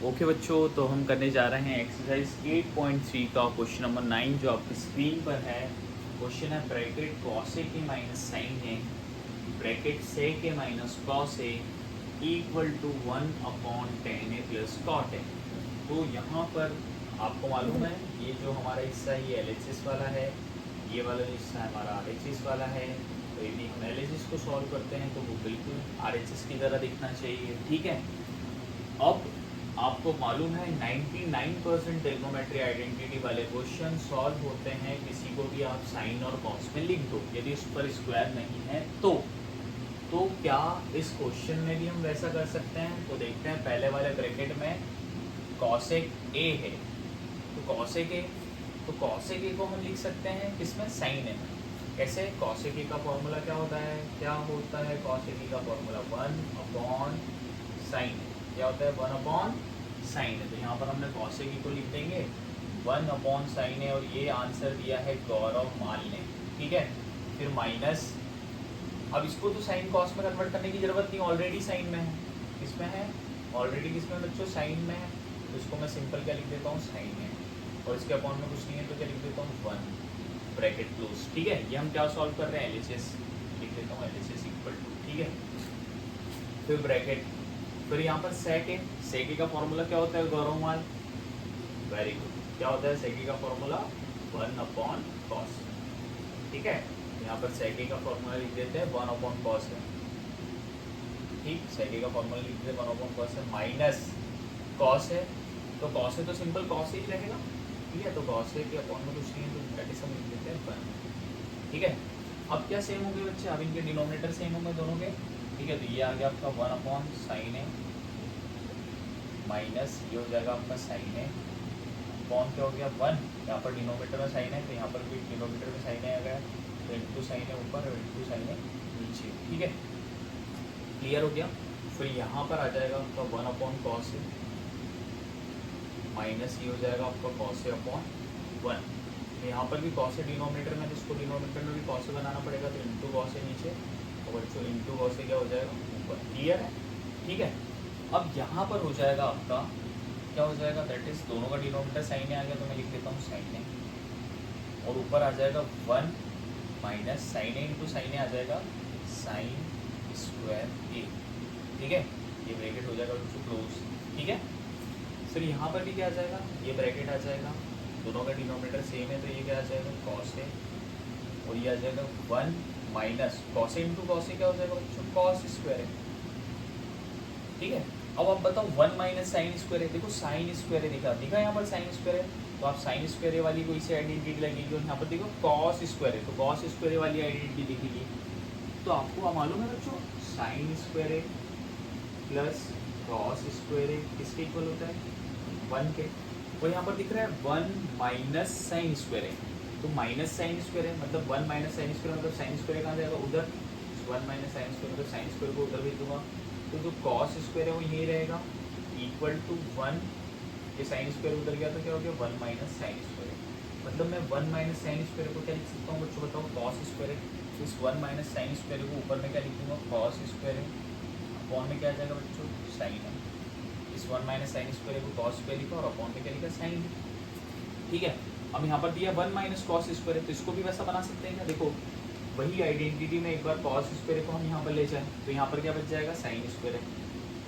Okay बच्चों, तो हम करने जा रहे हैं एक्सरसाइज 8.3 का क्वेश्चन नंबर 9 जो आपकी स्क्रीन पर है। क्वेश्चन है ब्रैकेट कॉस ए के माइनस साइन है ब्रैकेट से के minus cos A equal to 1/10 plus cot है। तो यहाँ पर आपको मालूम है ये जो हमारा हिस्सा है ये एलएचएस वाला है, ये वाला जो हिस्सा है हमारा आरएचएस वाला है। तो यदि हम एलएचएस को सॉल्व करते हैं तो वो बिल्कुल आरएचएस की तरह दिखना चाहिए, ठीक है। अब आपको मालूम है 99% ट्रिग्नोमेट्री आइडेंटिटी वाले क्वेश्चन सॉल्व होते हैं किसी को भी आप साइन और कॉस में लिख दो, यदि उस पर स्क्वायर नहीं है तो क्या इस क्वेश्चन में भी हम वैसा कर सकते हैं? तो देखते हैं, पहले वाले ब्रैकेट में कॉसेक ए है, तो कॉसेक ए को हम लिख सकते हैं किसमें? साइन ए में। कैसे? कॉसेक ए का फॉर्मूला क्या होता है? कॉसेक ए का फॉर्मूला 1/sin। क्या होता है? 1/sin है। तो यहाँ पर हमने कॉसेक ए को लिख देंगे 1/sin है, और ये आंसर दिया है गौरव माल ने, ठीक है। फिर माइनस, अब इसको तो साइन कॉस में कन्वर्ट करने की जरूरत नहीं, ऑलरेडी साइन में है। किसमें है? ऑलरेडी किसमें बच्चों? साइन में है। तो इसको मैं सिंपल क्या लिख देता हूँ? साइन है। और इसके अकाउंट में कुछ नहीं है तो क्या लिख देता हूँ? 1 ब्रैकेट क्लोज, ठीक है। ये हम क्या सॉल्व कर रहे हैं? एलएचएस लिख देता हूँ, एलएचएस इक्वल टू, ठीक है। फिर ब्रैकेट, फिर यहाँ पर सेके का फॉर्मूला क्या होता है गौरव माल? Very good. क्या होता है सेके का फॉर्मूला? 1/cos, ठीक है। यहाँ पर सेके का फॉर्मूला लिख देते हैं 1/cos है, ठीक। सेके का फॉर्मूला लिख देते हैं 1/cos है, माइनस कॉस है, तो कॉस है तो सिंपल कॉस ही रहेगा, ठीक है। तो कॉस है के अपॉन में कुछ नहीं है तो दैट इज हम लिख देते हैं 1, ठीक है। अब क्या सेम हो गए बच्चे? अब इनके डिनोमिनेटर सेम होंगे दोनों के, ठीक है। तो ये आ गया आपका 1/sin है माइनस ये हो जाएगा आपका साइन है अपॉन क्या हो गया 1। यहाँ पर डिनोमिनेटर में साइन है तो यहाँ पर भी डिनोमिनेटर में साइन है आ गया, तो इंटू साइन है ऊपर और इंटू साइन है नीचे, ठीक है। क्लियर हो गया? फिर यहाँ पर आ जाएगा आपका 1/cos है माइनस ये हो जाएगा आपका cos है अपॉन 1। तो यहाँ पर भी cos है डिनोमिनेटर में, जिसको डिनोमिनेटर में भी cos है बनाना पड़ेगा, तो इंटू cos है नीचे और बच्चों इंटू cos है क्या हो जाएगा ऊपर। क्लियर है? ठीक है। अब यहाँ पर हो जाएगा आपका क्या हो जाएगा? दैट इज दोनों का डिनोमिनेटर साइन आ गया, तो मैं लिख देता हूँ साइन है, और ऊपर आ जाएगा 1 माइनस साइन ए इंटू साइन आ जाएगा साइन स्क्वायर ए, ठीक है। ये ब्रैकेट हो जाएगा बिल्कुल क्लोज, ठीक है। फिर यहाँ पर भी क्या आ जाएगा? ये ब्रैकेट आ जाएगा, दोनों का डिनोमिनेटर सेम है तो ये क्या आ जाएगा? कॉस है, और ये आ जाएगा 1 minus cos A into cos A क्या हो जाएगा बच्चों? कॉस स्क्वायर है, ठीक है। अब आप बताओ 1 माइनस साइन स्क्वायर है, देखो साइन स्क्वायर है, दिखा यहाँ पर साइन स्क्वायर है, तो आप साइन स्क्वायर वाली कोई सी आइडेंटिटी लगेगी, और यहाँ पर देखो कॉस स्क्वायर है तो कॉस स्क्वायर वाली आइडेंटिटी दिखेगी। तो आपको मालूम है बच्चों sine square plus cos square किसके इक्वल होता है? 1 के। और यहाँ पर दिख रहा है 1 माइनस साइन स्क्वायर है, तो माइनस साइन स्क्वायर है मतलब 1 माइनस साइन स्क्वायर मतलब साइन स्क्वायर कहाँ जाएगा? उधर। 1 माइनस साइन स्क्वायर मतलब साइन स्क्वायर को उधर भेज दूंगा, तो जो कॉस स्क्वायर है वो यही रहेगा इक्वल टू 1। ये साइन स्क्वायर उधर गया तो क्या हो गया? 1 माइनस साइन स्क्वायर, मतलब मैं 1 माइनस साइन स्क्वायर को क्या लिख सकता हूँ बच्चों? बताओ कॉस स्क्वायर है, इस 1 माइनस साइन स्क्वायर को ऊपर में क्या लिख दूँगा? कॉस स्क्वायर है अपॉन में क्या आ जाएगा बच्चों? साइन है। इस 1 माइनस साइन स्क्वायर को कॉस स्क्वायर लिखा और अपॉन में क्या लिखा? साइन, ठीक है। अब यहाँ पर दिया 1 माइनस कॉस स्क्वायर है, तो इसको भी वैसा बना सकते हैं क्या? देखो वही आइडेंटिटी में एक बार कॉस स्क्वायर को हम यहाँ पर ले जाएं तो यहाँ पर क्या बच जाएगा? साइन स्क्वायर है।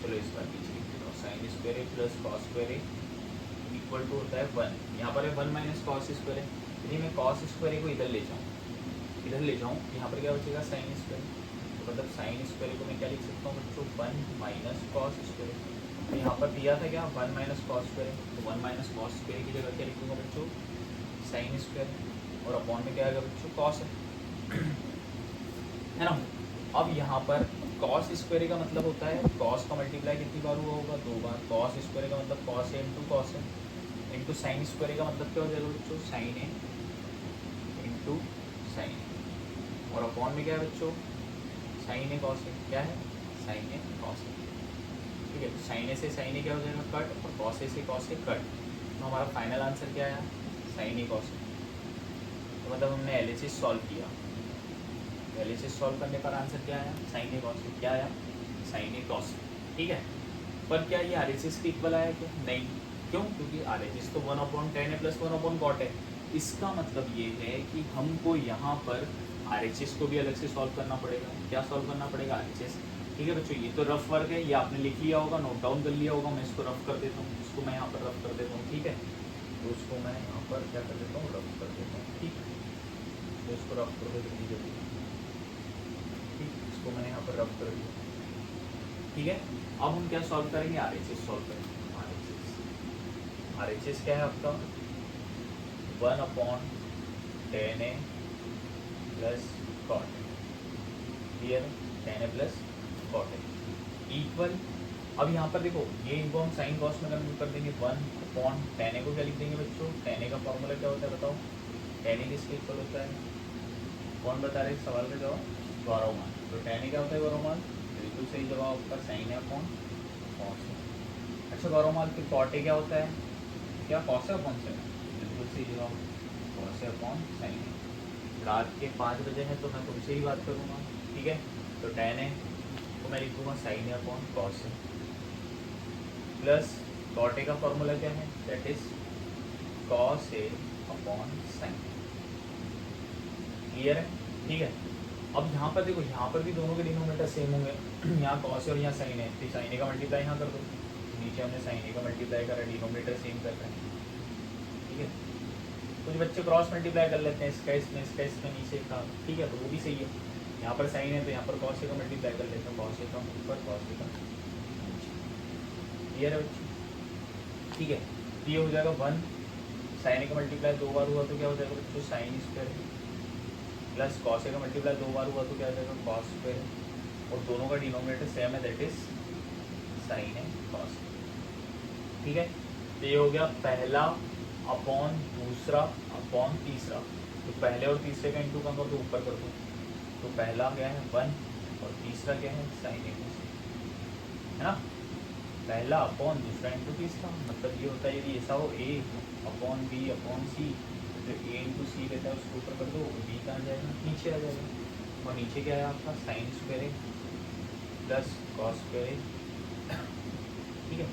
चलो इस बार पीछे लिख देता हूँ, साइन स्क्वायर है प्लस कॉस स्क्वायर है इक्वल टू होता है 1। यहाँ पर है 1 माइनस कॉस स्क्वायर है, यदि मैं कॉस स्क्वायर को इधर ले जाऊँ यहाँ पर क्या बचेगा? Sine square. तो मतलब साइन स्क्वायर को मैं क्या लिख सकता हूँ बच्चों? 1 माइनस कॉस स्क्वायर। तो यहाँ पर दिया था क्या? 1 माइनस कॉस स्क्वायर, तो 1 माइनस कॉस स्क्वायर की जगह क्या लिखूँगा बच्चों? साइन स्क्वायर, और अपॉन में क्या आएगा बच्चों? कॉस है ना। अब यहाँ पर कॉस स्क्वायर का मतलब होता है कॉस का मल्टीप्लाई कितनी बार हुआ होगा? 2 बार। कॉस स्क्वायर का मतलब कॉस है इंटू कॉस है, इंटू साइन स्क्वायर का मतलब क्या हो जाएगा बच्चों? साइन है इंटू साइन, और अपॉन में क्या है बच्चों? साइन है कॉस है, क्या है? साइन है कॉस है, ठीक है। तो साइन ए से साइन ए क्या हो जाएगा? कट, और कॉस ए से कॉस ए कट। तो हमारा फाइनल आंसर क्या आया? Sign A cos A. तो मतलब हमने एलएचएस सॉल्व किया, एलएचएस सॉल्व करने पर आंसर क्या आया? Sign A cos A. क्या आया? साइन ए कॉस ए, ठीक है। पर क्या ये RHS के इक्वल आया क्या? नहीं। क्यों? क्योंकि RHS तो 1/10 है प्लस 1/cot है। इसका मतलब ये है कि हमको यहाँ पर RHS को भी अलग से सॉल्व करना पड़ेगा। क्या सॉल्व करना पड़ेगा? RHS। ठीक है बच्चों, ये तो रफ वर्क है, ये आपने लिख लिया होगा, नोट डाउन कर लिया होगा। मैं इसको रफ कर देता हूँ, इसको मैं यहाँ पर रफ कर देता हूँ। ठीक है, तो उसको मैं यहाँ पर क्या कर देता हूँ, रफ कर देता हूँ। ठीक है, तो इसको रफ कर दो जल्दी जल्दी। ठीक, इसको मैंने यहाँ पर रफ कर दिया। ठीक है, अब हम क्या सॉल्व करेंगे? RHS सॉल्व करेंगे। RHS क्या है आपका? 1/10A plus cot। Clear? 10A plus cot equal. अब यहाँ पर देखो, ये इनको हम साइन कॉस में कन्वर्ट कर देंगे। 1/10A को क्या लिख देंगे बच्चों? 10A का फॉर्मूला क्या होता है बताओ? 10A किसके इक्वल होता है? कौन बता रहे सवाल का जवाब? गौरव मान। तो 10A क्या होता है गौरव मान? बिल्कुल सही जवाब आपका साइन है अपॉन कॉस है। अच्छा गौरव मान, फिर कॉट क्या होता है? क्या कॉस है अपॉन साइन? बिल्कुल सही जवाब, कॉस है अपॉन साइन है। रात के 5 बजे है तो मैं तुमसे ही बात करूँगा। ठीक है, तो 10A को मैं लिखूँगा साइन है अपॉन कॉस है, प्लस कॉट का फॉर्मूला क्या है? That is cos A upon sine. Clear है? ठीक है, अब यहाँ पर देखो, यहाँ पर भी दोनों के डिनोमिनेटर सेम होंगे। यहाँ कॉस और यहाँ साइन है, तो साइन का मल्टीप्लाई यहाँ कर दो। नीचे हमने साइन का मल्टीप्लाई करा, डिनोमिनेटर सेम कर रहे हैं। ठीक है, कुछ बच्चे क्रॉस मल्टीप्लाई कर लेते हैं, इसका इसमें नीचे का। ठीक है, तो वो भी सही है। यहाँ पर साइन है तो यहाँ पर कॉस का मल्टीप्लाई कर लेते हैं, कॉस का ऊपर कॉस का नीचे। क्लियर है बच्चे? ठीक है, तो ये हो जाएगा 1, साइन का मल्टीप्लाई 2 बार हुआ तो क्या हो जाएगा बच्चों? साइन स्क्वायर, प्लस कॉस का मल्टीप्लाई 2 बार हुआ तो क्या हो जाएगा? कॉस स्क्वायर, और दोनों का डिनोमिनेटर सेम है, दैट इज साइन है कॉस। ठीक है, तो ये हो गया पहला अपॉन दूसरा अपॉन तीसरा। तो पहले और तीसरे का इंटू कम कर दो, ऊपर कर दो। तो पहला क्या है 1 और तीसरा क्या है? साइन ए है ना। पहला अपॉन दूसरा इंटू तीसरा, मतलब ये होता है यदि ऐसा हो A upon B upon C, जो A इंटू सी रहता है उसको ऊपर कर दो, B कहाँ जाएगा? नीचे आ जाएगा। और नीचे क्या है आपका? Sine square plus cos square. ठीक है,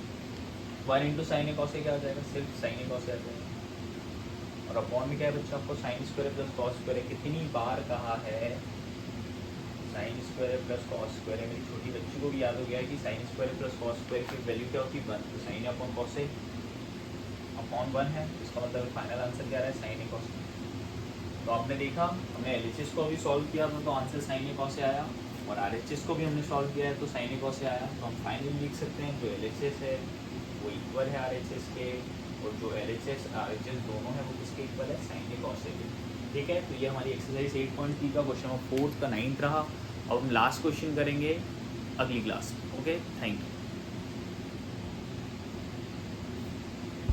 1 into sine A cos A क्या आ जाएगा? सिर्फ साइन ए कॉस ए आ जाएगा। और अपॉन में क्या है बच्चा? आपको sine square plus cos square कितनी बार कहा है? Sine square plus cos square. मेरी छोटी बच्ची को भी याद हो गया है कि sine square plus cos square की वैल्यू क्या होती है? 1। तो sine upon cos A upon 1 है, इसका मतलब फाइनल आंसर क्या रहा है? Sign A cos A. तो आपने देखा, हमने LHS को भी सॉल्व किया तो आंसर साइन ए कॉस से आया, और RHS को भी हमने सॉल्व किया है तो साइन ए कॉस से आया। तो हम फाइनली लिख सकते हैं जो LHS है वो इक्वल है RHS के, और जो LHS RHS दोनों है वो किसके इक्वल है? साइन ए कॉस से के। ठीक है, तो ये हमारी एक्सरसाइज 8.3 का क्वेश्चन नंबर 4 का 9th रहा। अब हम लास्ट क्वेश्चन करेंगे अगली क्लास में। Okay, thank you.